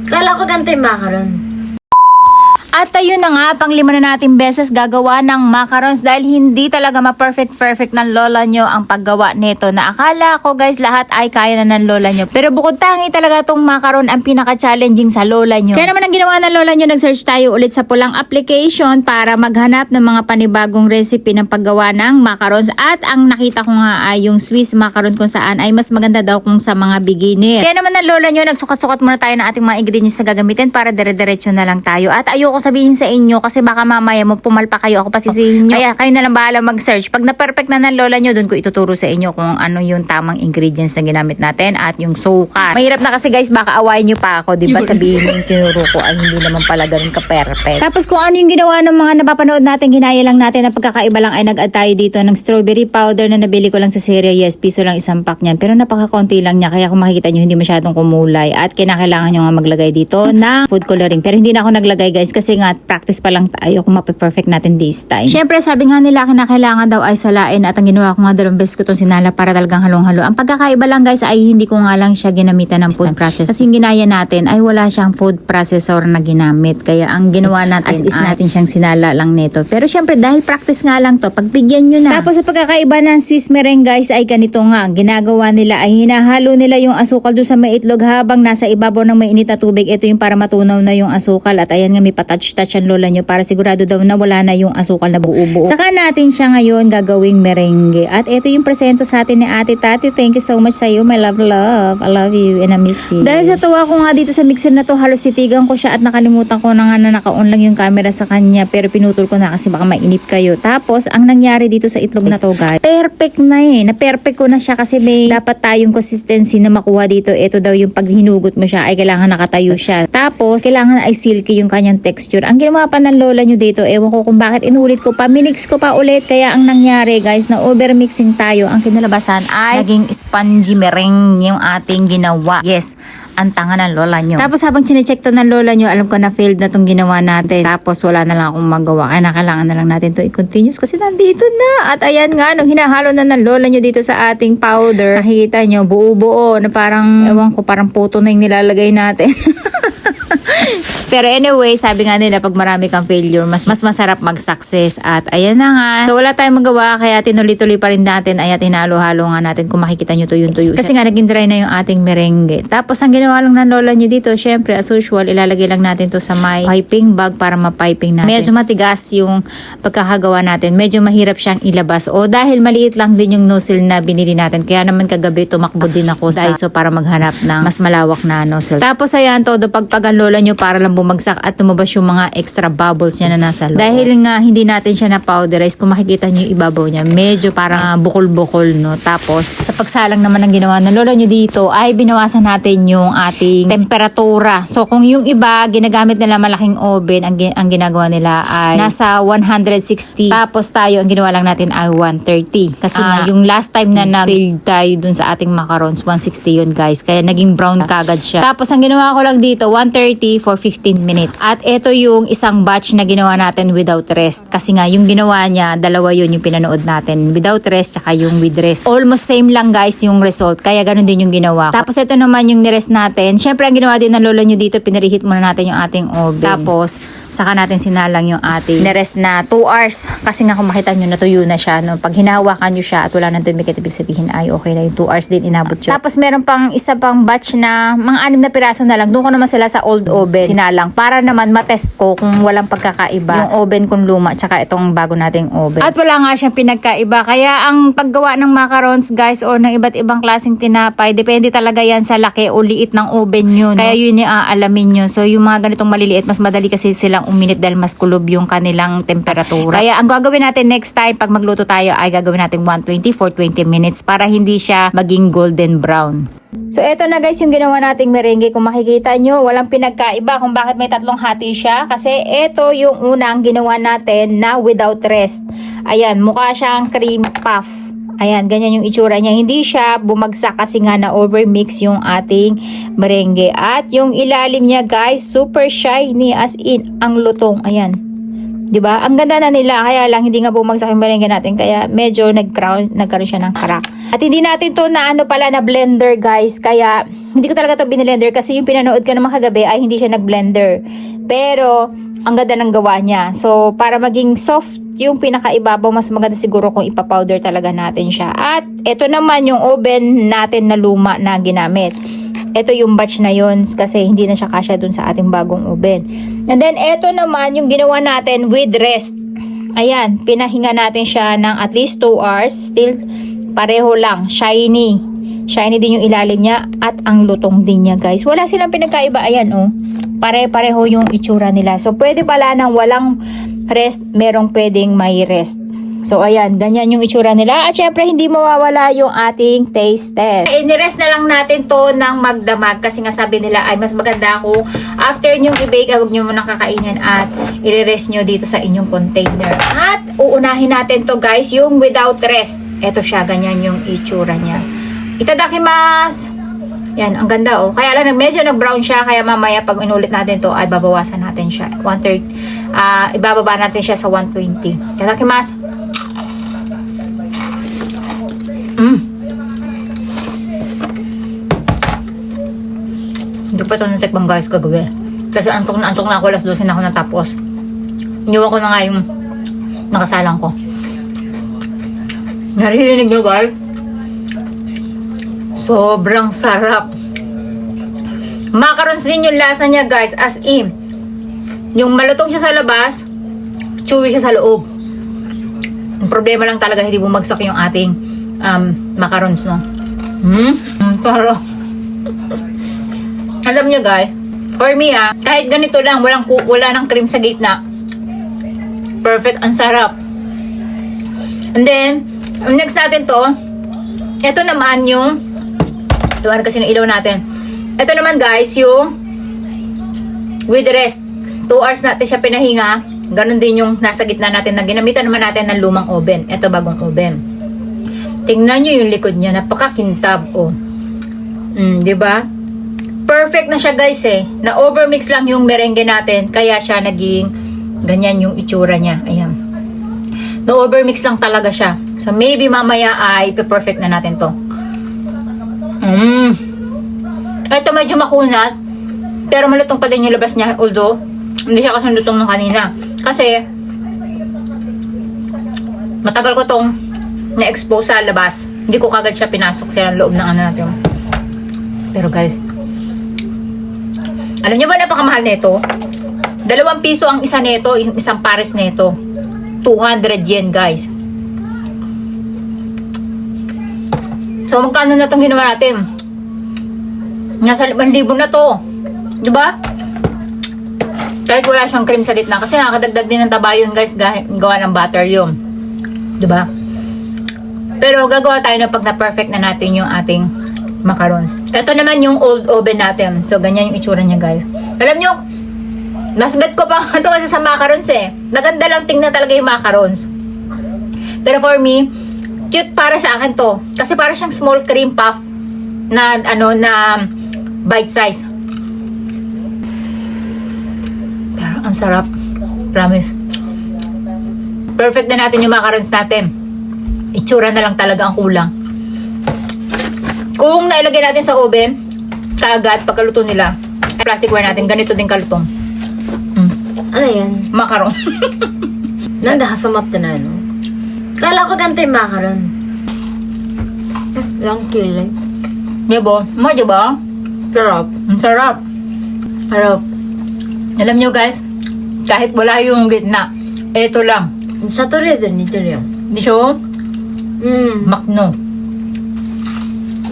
Kala ko ganito yung macaron. At ayun na nga, pang-5 na nating beses gagawa ng macarons dahil hindi talaga ma-perfect ng lola nyo ang paggawa nito na akala ko guys lahat ay kaya na ng lola nyo. Pero bukod tangi talaga tong macaron ang pinaka-challenging sa lola nyo. Kaya naman ang ginawa ng lola nyo, nag-search tayo ulit sa pulang application para maghanap ng mga panibagong recipe ng paggawa ng macarons. At ang nakita ko nga ay yung Swiss macaron kung saan ay mas maganda daw kung sa mga beginner. Kaya naman ng lola nyo, nagsukat-sukat muna tayo ng ating mga ingredients na gagamitin para dire-diretso na lang tayo. At ayoko sabihin sa inyo kasi baka mamaya mo pumalpa kayo, ako pasisihin nyo. Kaya kayo na lang bahala mag-search. Pag na-perfect na ng lola nyo, dun ko ituturo sa inyo kung ano yung tamang ingredients na ginamit natin at yung sukat. Mahirap na kasi guys, baka awayin nyo pa ako, diba? Sabihin yung tinuro ko ay hindi naman pala ganun ka-perfect. Tapos kung ano yung ginawa ng mga napapanood natin, ginaya lang natin na pagkakaiba lang ay nag-add tayo dito ng strawberry powder na nabili ko lang sa Cereal. Yes, piso lang isang pack niyan. Pero napaka-konti lang niya. Kaya kung makikita nyo, hindi masyadong kumulay. At kinakailangan nyo nga maglagay dito na food coloring. Pero hindi na ako naglagay guys kasi nga practice pa lang tayo kung mape-perfect natin this time. Syempre sabi nga nila kinakailangan daw ay salain at ang ginawa ko nga 2 beses ko itong sinala para talagang halong-halo. Ang pagkakaiba lang guys ay hindi ko nga lang siya ginamitan ng food processor. Kasi yung ginaya natin ay wala siyang food processor na ginamit. Kaya ang ginawa natin as is natin siyang sinala lang nito. Pero syempre dahil practice nga lang to, pagbigyan nyo na. Tapos sa pagkakaiba ng Swiss meringue guys ay ganito nga. Ginagawa nila ay hinahalo nila yung asukal doon sa may itlog habang nasa ibabaw ng mainit na tubig. Ito yung para matunaw na yung asukal at ayan nga may patouch-touch ang lola nyo para sigurado daw na wala na yung asukal na buo-buo. Saka natin siya ngayon gagawing merengue. At ito yung presento sa atin ni Ate Tati. Thank you so much sa iyo, my love. I love you and I miss you. Dahil sa tuwa ko nga dito sa mixer na to, halos titigan ko siya at nakalimutan ko na nga na naka-on lang yung camera sa kanya. Pero pinutol ko na kasi baka mainip kayo. Tapos, ang nangyari dito sa itlog na to guys, perfect na eh. Na-perfect ko na siya kasi may dapat tayong consistency na makuha dito. Ito daw yung pag hinugot mo siya ay kailangan nakatayo siya. Tapos, kailangan ay silky yung kanyang texture. Ang ginawa pa ng lola nyo dito, ewan ko kung bakit inulit ko pa, minix ko pa ulit. Kaya ang nangyari guys, na overmixing tayo. Ang kinalabasan ay naging spongy meringue yung ating ginawa. Yes, ang tanga ng lola nyo. Tapos habang chinecheck to ng lola nyo, alam ko na failed na tong ginawa natin. Tapos wala na lang akong magawa. Kaya kailangan na lang natin to i-continuous kasi nandito na. At ayan nga, nung hinahalo na ng lola nyo dito sa ating powder, nakikita nyo, buo-buo na parang, ewan ko, parang puto na yung nilalagay natin. Pero anyway, sabi nga nila pag marami kang failure, mas masarap mag-success. At ayan na nga. So wala tayong magawa kaya tinuloy-tuloy pa rin natin. Ay at hinalo-halo nga natin kung makikita nyo tuyo-tuyo. Kasi nga naging dry na yung ating merengue. Tapos ang ginawa lang ng lola nyo dito, syempre as usual, ilalagay lang natin to sa may piping bag para mapiping natin. Medyo matigas yung pagkakagawa natin. Medyo mahirap siyang ilabas. O dahil maliit lang din yung nozzle na binili natin. Kaya naman kagabi tumakbo din ako sa Daiso para maghanap ng mas malawak na nozzle. Tapos ayan, todo pagpag ang lola nyo para lang bumagsak at tumabas yung mga extra bubbles niya na nasa loob. Dahil nga hindi natin siya na-powderize, kung makikita nyo yung ibabaw niya, medyo parang bukol-bukol, no? Tapos, sa pagsalang naman ng ginawa ng lola nyo dito, ay binawasan natin yung ating temperatura. So, kung yung iba, ginagamit nila malaking oven, ang ginagawa nila ay nasa 160. Tapos tayo, ang ginawa lang natin ay 130. Kasi nga, yung last time na na-failed tayo dun sa ating macarons, 160 yun guys. Kaya naging brown kagad siya. Tapos, ang ginawa ko lang dito, 130 for 15 minutes. At ito yung isang batch na ginawa natin without rest. Kasi nga, yung ginawa niya, dalawa yun yung pinanood natin. Without rest, tsaka yung with rest. Almost same lang guys yung result. Kaya ganun din yung ginawa ko. Tapos ito naman yung nirest natin. Siyempre, ang ginawa din ng lola nyo dito, pinarihit muna natin yung ating oven. Tapos, saka natin sinalang yung ating nirest na 2 hours. Kasi nga, kung makita nyo, natuyo na siya. No? Pag hinahawakan nyo siya at wala nang tumikit, ibig sabihin ay okay na yung 2 hours din inabot siya. Tapos, meron pang isa pang batch na mga 6 na piraso na lang. Doon ko naman sila sa old oven sinalang para naman matest ko kung walang pagkakaiba yung oven kung luma tsaka itong bago nating oven. At wala nga siyang pinagkaiba. Kaya ang paggawa ng macarons guys or ng iba't ibang klaseng tinapay, depende talaga yan sa laki o liit ng oven nyo. No? Kaya yun yung aalamin nyo. So yung mga ganitong maliliit, mas madali kasi silang uminit dahil mas kulob yung kanilang temperatura. Kaya ang gagawin natin next time pag magluto tayo ay gagawin natin 120 for 20 minutes para hindi siya maging golden brown. So, eto na guys yung ginawa nating merengue. Kung makikita nyo, walang pinagkaiba kung bakit may 3 hati siya. Kasi eto yung unang ginawa natin na without rest. Ayan, mukha siyang cream puff. Ayan, ganyan yung itsura niya. Hindi siya bumagsak kasi nga na overmix yung ating merengue. At yung ilalim niya guys, super shiny as in ang lutong. Ayan. 'Di ba? Ang ganda na nila, kaya lang hindi nga bumagsak yung merengue natin, kaya medyo nagkaroon siya ng crack. At hindi natin to na na blender, guys, kaya hindi ko talaga to binilender kasi yung pinanood ko naman kagabi ay hindi siya nag-blender. Pero ang ganda ng gawa niya. So para maging soft yung pinakaibabaw, mas maganda siguro kung ipa-powder talaga natin siya. At ito naman yung oven natin na luma na ginamit. Ito yung batch na yun kasi hindi na siya kasya dun sa ating bagong oven. And then, ito naman yung ginawa natin with rest. Ayan, pinahinga natin siya ng at least 2 hours. Still, pareho lang. Shiny. Shiny din yung ilalim niya at ang lutong din niya, guys. Wala silang pinagkaiba. Ayan, oh. Pare-pareho yung itsura nila. So, pwede pala nang walang rest, merong pwedeng may rest. So, ayan, ganyan yung itsura nila. At syempre, hindi mawawala yung ating taste test. Inirest na lang natin to ng magdamag kasi nga sabi nila ay mas maganda kung after nyong i-bake, huwag nyo munang kakainin at i-rest nyo dito sa inyong container. At uunahin natin to, guys, yung without rest. Ito siya, ganyan yung itsura niya. Itadakimasu! Yan, ang ganda, oh. Kaya lang, medyo nag-brown siya, kaya mamaya pag inulit natin to ay babawasan natin siya. 1/3, ibababa natin siya sa 120. Itadakimasu! Hindi pa ito natikbang, guys, kagabi. Kasi antok na ako, alas 12 na ako natapos. Iniwan ko na nga yung nakasalang ko. Naririnig nyo, guys? Sobrang sarap. Macarons din yung lasa niya, guys, as in. Yung malutong siya sa labas, chewy siya sa loob. Ang problema lang talaga, hindi bumagsak yung ating macarons, no? Sarap. Alam nyo, guys, for me, kahit ganito lang, wala ng cream sa gitna. Perfect, ang sarap. And then, next natin to, ito naman yung, luwan kasi ng ilaw natin. Ito naman, guys, yung with rest. 2 hours natin siya pinahinga. Ganon din yung nasa gitna natin na ginamitan naman natin ng lumang oven. Ito, bagong oven. Tingnan nyo yung likod niya, napakakintab, oh. Diba? Perfect na siya, guys, eh. Na-overmix lang yung merengue natin, kaya siya naging ganyan yung itsura niya. Ayan. Na-overmix lang talaga siya. So, maybe mamaya ay perfect na natin to. Ito medyo makunat, pero malutong pa din yung labas niya, although, hindi siya kasang lutong ng kanina. Kasi, matagal ko tong na-expose sa labas. Hindi ko kagad siya pinasok sa loob ng ano natin. Pero, guys, alam niyo ba napakamahal nito? 2 piso ang isa nito, isang pares nito. 200 yen, guys. So, magkano na itong ginawa natin? Nasa 5,000 na to. Diba? Kahit wala siyang cream sa gitna. Kasi nakakadagdag din ng taba yun, guys. Gawa ng butter yun. Diba? Pero gagawa tayo na pag na-perfect na natin yung ating macarons. Ito naman yung old oven natin. So, ganyan yung itsura niya, guys. Alam nyo, mas bet ko pa ito kasi sa macarons, eh. Maganda lang tingnan talaga yung macarons. Pero for me, cute para sa akin to. Kasi para siyang small cream puff na, na bite size. Pero ang sarap. Promise. Perfect na natin yung macarons natin. Itsura na lang talaga ang kulang. Kung nailagay natin sa oven, kaagad, pagkaluto nila, plasticware natin, ganito din kalutong. Ano yan? Macaron. Nanda hasamat na no? Kala ko ganito yung macaron. Lang kilay. Diba? Diba? Sarap. Ang sarap. Sarap. Alam nyo, guys, kahit wala yung gitna, eto lang. Sa to reason nito rin. Di siya? Makno.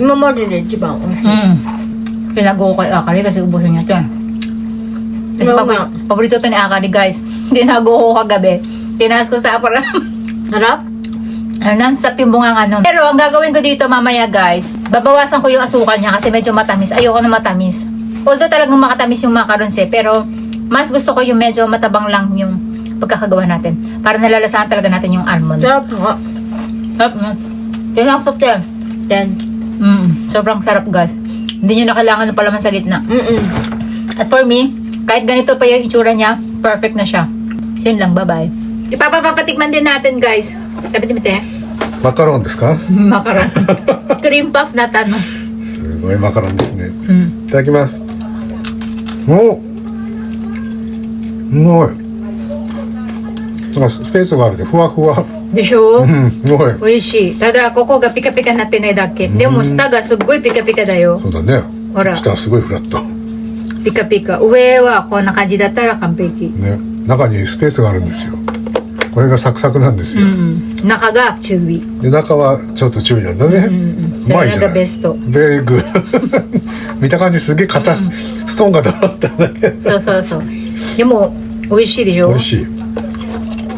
Mamorder din, di ba? Pinago ko kay Akari kasi ubusin niya ito. Kasi paborito ito ni Akari, guys. Tinago ko kagabi. Tinaas ko sa aparam. Harap? Nasa pimbungang ano. Pero ang gagawin ko dito mamaya, guys, babawasan ko yung asukal niya kasi medyo matamis. Ayoko na matamis. Although talagang makatamis yung macarons, eh. Pero mas gusto ko yung medyo matabang lang yung pagkakagawa natin. Para nalalasahan talaga natin yung almond. Sarap nga. Sarap na. Tinasok yan. 10. Sobrang sarap, guys. Hindi nyo na kailangan ng palaman sa gitna. At for me, kahit ganito pa yung itsura niya, perfect na siya. So yun lang, bye-bye. Ipapapatikman din natin, guys. Tabi-tabi. マカロンですか？ Macaron. Cream puff na tanong. すごいマカロンですね。 Mm. いただきます。お、すごい。なんかスペースがあるでふわふわ。でしょ、うん、すごい。美味しい。ただ、ここがピカピカになってないだけ。でも、下がすっごいピカピカだよ。そうだね。ほら下はすごいフラット。ピカピカ。上はこんな感じだったら完璧。ね、中にスペースがあるんですよ。これがサクサクなんですよ。うん。中が中火。で中はちょっと注意なんだね。うそれがまいじゃない。ベスト。ベリーグッ見た感じすげえ硬い、ストーンがだったんだけど。そうそうそう。でも、美味しいでしょ美味しい。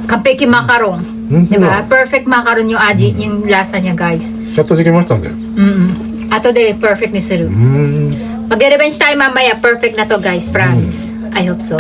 完璧マカロン。うんDiba? Perfect macaron yung aji, yung lasa niya, guys. やっとできましたね。Ato de perfect ni Siru. Mag-revenge tayo mamaya. Perfect na to, guys. Promise. I hope so.